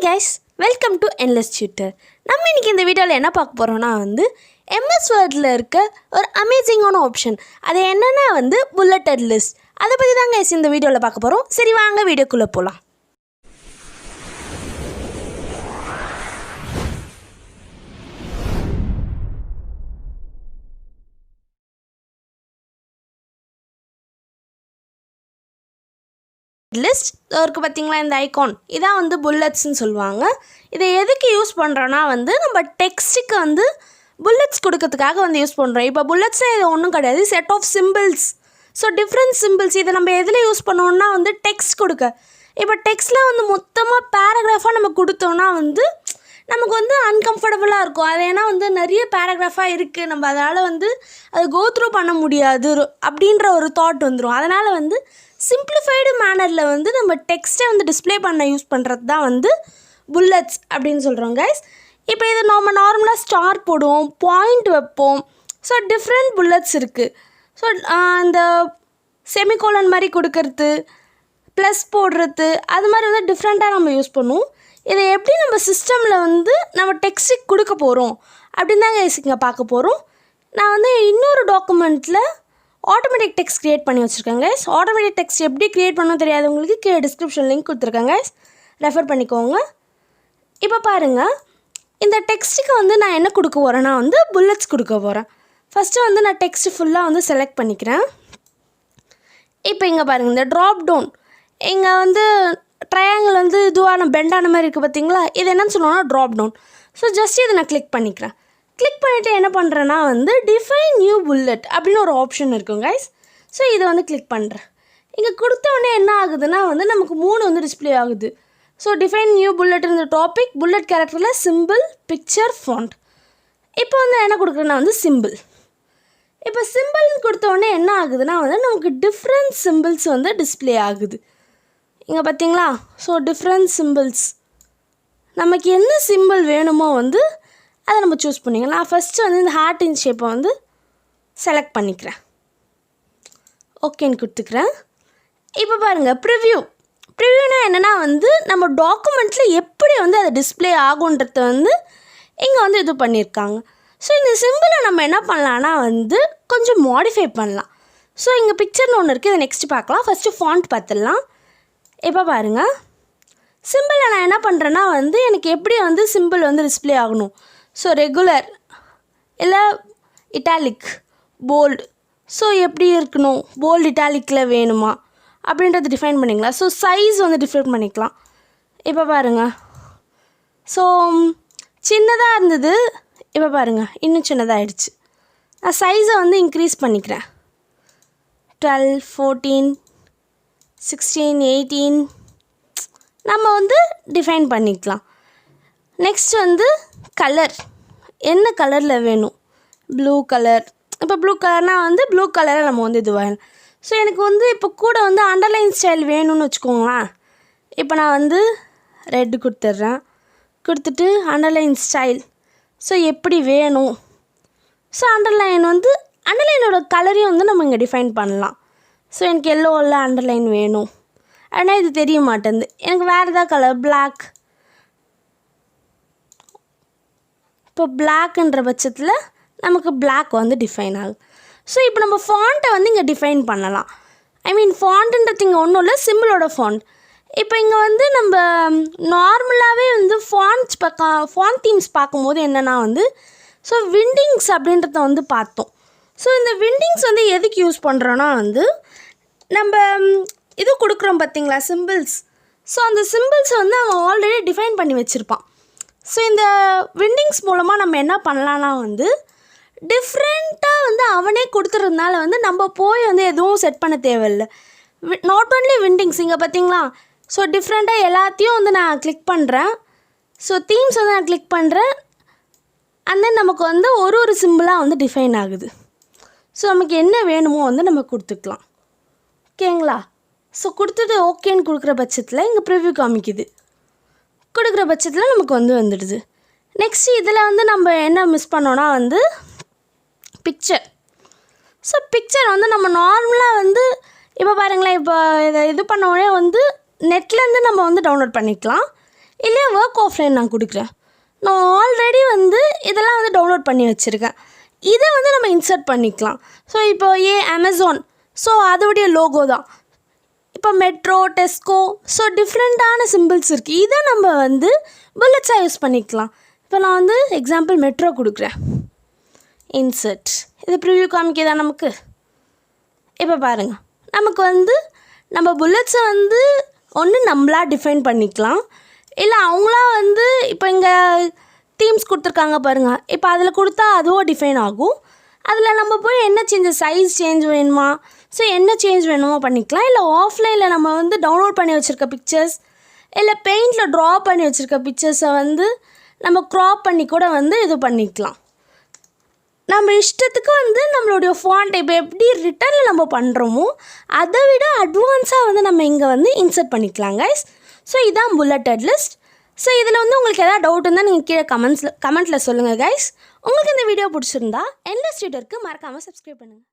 guys, welcome to Endless Tutor. நம்ம இன்னைக்கு இந்த வீடியோல என்ன பார்க்க போறோம்னா MSWordல இருக்க ஒரு அமேசிங்கான ஆப்ஷன். அது என்னன்னா bulleted list. அத பத்தி தான் guys இந்த வீடியோல பார்க்க போறோம். சரி வாங்க வீடியோக்குள்ள போலாம். லிஸ்ட் இருக்குது பார்த்தீங்களா, இந்த ஐகான் இதான் புல்லட்ஸ்ன்னு சொல்லுவாங்க. இதை எதுக்கு யூஸ் பண்ணுறோன்னா நம்ம டெக்ஸ்ட்டுக்கு புல்லட்ஸ் கொடுக்கறதுக்காக யூஸ் பண்ணுறோம். இப்போ புல்லட்ஸ்னால் இது ஒன்றும் கிடையாது, set of symbols. So different symbols இதை நம்ம எதில் யூஸ் பண்ணுவோம்னா டெக்ஸ்ட் கொடுக்க. இப்போ டெக்ஸ்ட்டில் மொத்தமாக பேராகிராஃபாக நம்ம கொடுத்தோன்னா நமக்கு அன்கம்ஃபர்டபுளாக இருக்கும். அது ஏன்னா நிறைய பேராகிராஃபாக இருக்குது, நம்ம அதால் அதை கோ த்ரூ பண்ண முடியாது அப்படின்ற ஒரு தாட் வந்துடும். அதனால் சிம்பிளிஃபைடு மேனரில் நம்ம டெக்ஸ்ட்டை டிஸ்பிளே பண்ண யூஸ் பண்ணுறது தான் புல்லட்ஸ் அப்படின்னு சொல்கிறோம் கைஸ். இப்போ இது நம்ம நார்மலாக ஸ்டார் போடுவோம், பாயிண்ட் வைப்போம். ஸோ டிஃப்ரெண்ட் புல்லட்ஸ் இருக்குது. ஸோ அந்த செமிகோலன் மாதிரி கொடுக்கறது, ப்ளஸ் போடுறது, அது மாதிரி டிஃப்ரெண்ட்டாக நம்ம யூஸ் பண்ணுவோம். இதை எப்படி நம்ம சிஸ்டமில் நம்ம டெக்ஸ்ட்டுக்கு கொடுக்க போகிறோம் அப்படின்னு தான் கைஸ் இங்கே பார்க்க போகிறோம். நான் இன்னொரு டாக்குமெண்ட்டில் ஆட்டோமேட்டிக் டெக்ஸ்ட் க்ரியேட் பண்ணி வச்சுருக்கேன் கைஸ். ஆட்டோமேட்டிக் டெக்ஸ்ட் எப்படி க்ரியேட் பண்ண தெரியாதவங்களுக்கு கீழே டிஸ்கிரிப்ஷன் லிங்க் கொடுத்துருக்கேன் கைஸ், ரெஃபர் பண்ணிக்கோங்க. இப்போ பாருங்கள், இந்த டெக்ஸ்ட்டுக்கு நான் என்ன கொடுக்க போகிறேன்னா புல்லட்ஸ் கொடுக்க போகிறேன். ஃபஸ்ட்டு நான் டெக்ஸ்ட்டு ஃபுல்லாக செலக்ட் பண்ணிக்கிறேன். இப்போ இங்கே பாருங்கள், இந்த ட்ராப் டவுன் இங்கே ட்ரையாங்கிள் இதுவான பெண்டான மாதிரி இருக்குது பார்த்தீங்களா, இது என்னன்னு சொல்லுவோம்னா ட்ராப் டவுன். ஸோ ஜஸ்ட் இதை நான் கிளிக் பண்ணிக்கிறேன். கிளிக் பண்ணிவிட்டு என்ன பண்ணுறேன்னா டிஃபைன் நியூ புல்லட் அப்படின்னு ஒரு ஆப்ஷன் இருக்கும் கைஸ். ஸோ இதை கிளிக் பண்ணுறேன். இங்கே கொடுத்தோடனே என்ன ஆகுதுன்னா நமக்கு 3 டிஸ்பிளே ஆகுது. ஸோ டிஃபைன் நியூ புல்லட் இந்த டாபிக், புல்லட் கேரக்டரில் சிம்பிள், பிக்சர், ஃபாண்ட். இப்போ என்ன கொடுக்குறேன்னா சிம்பிள். இப்போ சிம்பிள்னு கொடுத்தோடனே என்ன ஆகுதுன்னா நமக்கு டிஃப்ரெண்ட் சிம்பிள்ஸ் டிஸ்பிளே ஆகுது. இங்கே பார்த்தீங்களா. ஸோ டிஃப்ரெண்ட் சிம்பிள்ஸ், நமக்கு என்ன சிம்பிள் வேணுமோ அதை நம்ம சூஸ் பண்ணிக்கலாம். நான் ஃபஸ்ட்டு இந்த ஹார்ட்டின் ஷேப்பை செலக்ட் பண்ணிக்கிறேன். ஓகேன்னு கொடுத்துக்கிறேன். இப்போ பாருங்கள், ப்ரிவ்யூனா என்னென்னா நம்ம டாக்குமெண்ட்டில் எப்படி அதை டிஸ்பிளே ஆகுன்றத இங்கே இது பண்ணியிருக்காங்க. ஸோ இந்த சிம்பிளை நம்ம என்ன பண்ணலான்னா கொஞ்சம் மாடிஃபை பண்ணலாம். ஸோ இங்கே பிக்சர்னு ஒன்று இருக்குது, இதை நெக்ஸ்ட்டு பார்க்கலாம். ஃபஸ்ட்டு ஃபாண்ட் பார்த்துடலாம். இப்போ பாருங்கள், சிம்பிளை நான் என்ன பண்ணுறேன்னா எனக்கு எப்படி சிம்பிள் டிஸ்பிளே ஆகணும். ஸோ ரெகுலர் இல்லை இட்டாலிக், போல்டு, ஸோ எப்படி இருக்கணும், போல்டு இட்டாலிக்கில் வேணுமா அப்படின்றது டிஃபைன் பண்ணிக்கலாம். ஸோ சைஸ் டிஃபைன் பண்ணிக்கலாம். இப்போ பாருங்கள், ஸோ சின்னதாக இருந்தது, இப்போ பாருங்கள் இன்னும் சின்னதாகிடுச்சு. நான் சைஸை இன்க்ரீஸ் பண்ணிக்கிறேன். 12, 14, 16, 18 நம்ம டிஃபைன் பண்ணிக்கலாம். நெக்ஸ்ட் கலர், என்ன கலரில் வேணும், ப்ளூ கலர். இப்போ ப்ளூ கலர்னால் ப்ளூ கலரை நம்ம இது வேணும். ஸோ எனக்கு இப்போ கூட அண்டர்லைன் ஸ்டைல் வேணும்னு வச்சுக்கோங்களேன். இப்போ நான் ரெட்டு கொடுத்துட்றேன். கொடுத்துட்டு அண்டர்லைன் ஸ்டைல், ஸோ எப்படி வேணும். ஸோ அண்டர்லைனோட கலரையும் நம்ம இங்கே டிஃபைன் பண்ணலாம். ஸோ எனக்கு எல்லோவில் அண்டர்லைன் வேணும், ஆனால் இது தெரிய மாட்டேங்குது. எனக்கு வேறு ஏதாவது கலர், பிளாக். இப்போ பிளாக்ன்ற பட்சத்தில் நமக்கு பிளாக் டிஃபைன் ஆகும். ஸோ இப்போ நம்ம ஃபாண்ட்டை இங்கே டிஃபைன் பண்ணலாம். ஐ மீன் ஃபாண்ட்டுன்றது இங்கே ஒன்றும் இல்லை, சிம்பிளோட ஃபாண்ட். இப்போ இங்கே நம்ம நார்மலாகவே ஃபாண்ட் தீம்ஸ் பார்க்கும்போது என்னென்னா ஸோ விண்டிங்ஸ் அப்படின்றத பார்த்தோம். ஸோ இந்த விண்டிங்ஸ் எதுக்கு யூஸ் பண்ணுறோன்னா நம்ம இது கொடுக்குறோம் பார்த்தீங்களா, சிம்பிள்ஸ். ஸோ அந்த சிம்பிள்ஸ் அவன் ஆல்ரெடி டிஃபைன் பண்ணி வச்சுருப்பான். ஸோ இந்த விண்டிங்ஸ் மூலமாக நம்ம என்ன பண்ணலான்னா டிஃப்ரெண்ட்டாக அவனே கொடுத்துறதுனால நம்ம போய் எதுவும் செட் பண்ண தேவையில்லை. நாட் ஒன்லி விண்டிங்ஸ், இங்கே பார்த்தீங்களா. ஸோ டிஃப்ரெண்ட்டாக எல்லாத்தையும் நான் கிளிக் பண்ணுறேன். ஸோ தீம்ஸ் நான் கிளிக் பண்ணுறேன். அண்ட் தென் நமக்கு ஒரு சிம்பிளாக டிஃபைன் ஆகுது. ஸோ நமக்கு என்ன வேணுமோ நம்ம கொடுத்துக்கலாம். ஓகேங்களா. ஸோ கொடுத்துட்டு ஓகேன்னு கொடுக்குற பட்சத்தில் இங்கே ப்ரிவ்யூ காமிக்குது. கொடுக்குற பட்சத்தில் நமக்கு வந்துடுது. நெக்ஸ்ட்டு இதில் நம்ம என்ன மிஸ் பண்ணோன்னா பிக்சர். ஸோ பிக்சர் நம்ம நார்மலாக இப்போ பாருங்களேன், இப்போ இதை இது பண்ண உடனே நெட்லேருந்து நம்ம டவுன்லோட் பண்ணிக்கலாம். இல்லையா ஒர்க் ஆஃப்லைன் நான் கொடுக்குறேன். நான் ஆல்ரெடி வந்து இதெல்லாம் வந்து டவுன்லோட் பண்ணி வச்சுருக்கேன். இதை வந்து நம்ம இன்சர்ட் பண்ணிக்கலாம். ஸோ இப்போ அமேசான், ஸோ அதோடைய லோகோ தான். இப்போ மெட்ரோ, டெஸ்கோ, ஸோ டிஃப்ரெண்ட்டான சிம்பிள்ஸ் இருக்குது. இதை நம்ம வந்து புல்லட்ஸாக யூஸ் பண்ணிக்கலாம். இப்போ நான் வந்து எக்ஸாம்பிள் மெட்ரோ கொடுக்குறேன். இன்சர்ட், இது ப்ரிவ்யூ காமிக்கதா நமக்கு. இப்போ பாருங்கள், நமக்கு வந்து நம்ம புல்லட்ஸை வந்து ஒன்று நம்மளாக டிஃபைன் பண்ணிக்கலாம், இல்லை அவங்களா வந்து இப்போ இங்கே தீம்ஸ் கொடுத்துருக்காங்க பாருங்கள். இப்போ அதில் கொடுத்தா அதுவும் டிஃபைன் ஆகும். அதில் நம்ம போய் என்ன சைஸ் சேஞ்ச் வேணுமா, ஸோ என்ன சேஞ்ச் வேணுமோ பண்ணிக்கலாம். இல்லை ஆஃப்லைனில் நம்ம வந்து டவுன்லோட் பண்ணி வச்சுருக்க பிக்சர்ஸ், இல்லை பெயிண்டில் ட்ரா பண்ணி வச்சுருக்க பிக்சர்ஸை வந்து நம்ம க்ராப் பண்ணி கூட வந்து இது பண்ணிக்கலாம். நம்ம இஷ்டத்துக்கு வந்து நம்மளுடைய ஃபாண்ட் இப்போ எப்படி ரிட்டனில் நம்ம பண்ணுறோமோ அதை விட அட்வான்ஸாக வந்து நம்ம இங்கே வந்து இன்சர்ட் பண்ணிக்கலாம் கைஸ். ஸோ இதான் புல்லட்டட் லிஸ்ட். ஸோ இதில் வந்து உங்களுக்கு எதாவது டவுட் இருந்தால் நீங்கள் கீழே கமெண்ட்டில் சொல்லுங்கள் கைஸ். உங்களுக்கு இந்த வீடியோ பிடிச்சிருந்தா என்லெஸ் ட்யூட்டருக்கு மறக்காமல் சப்ஸ்கிரைப் பண்ணுங்கள்.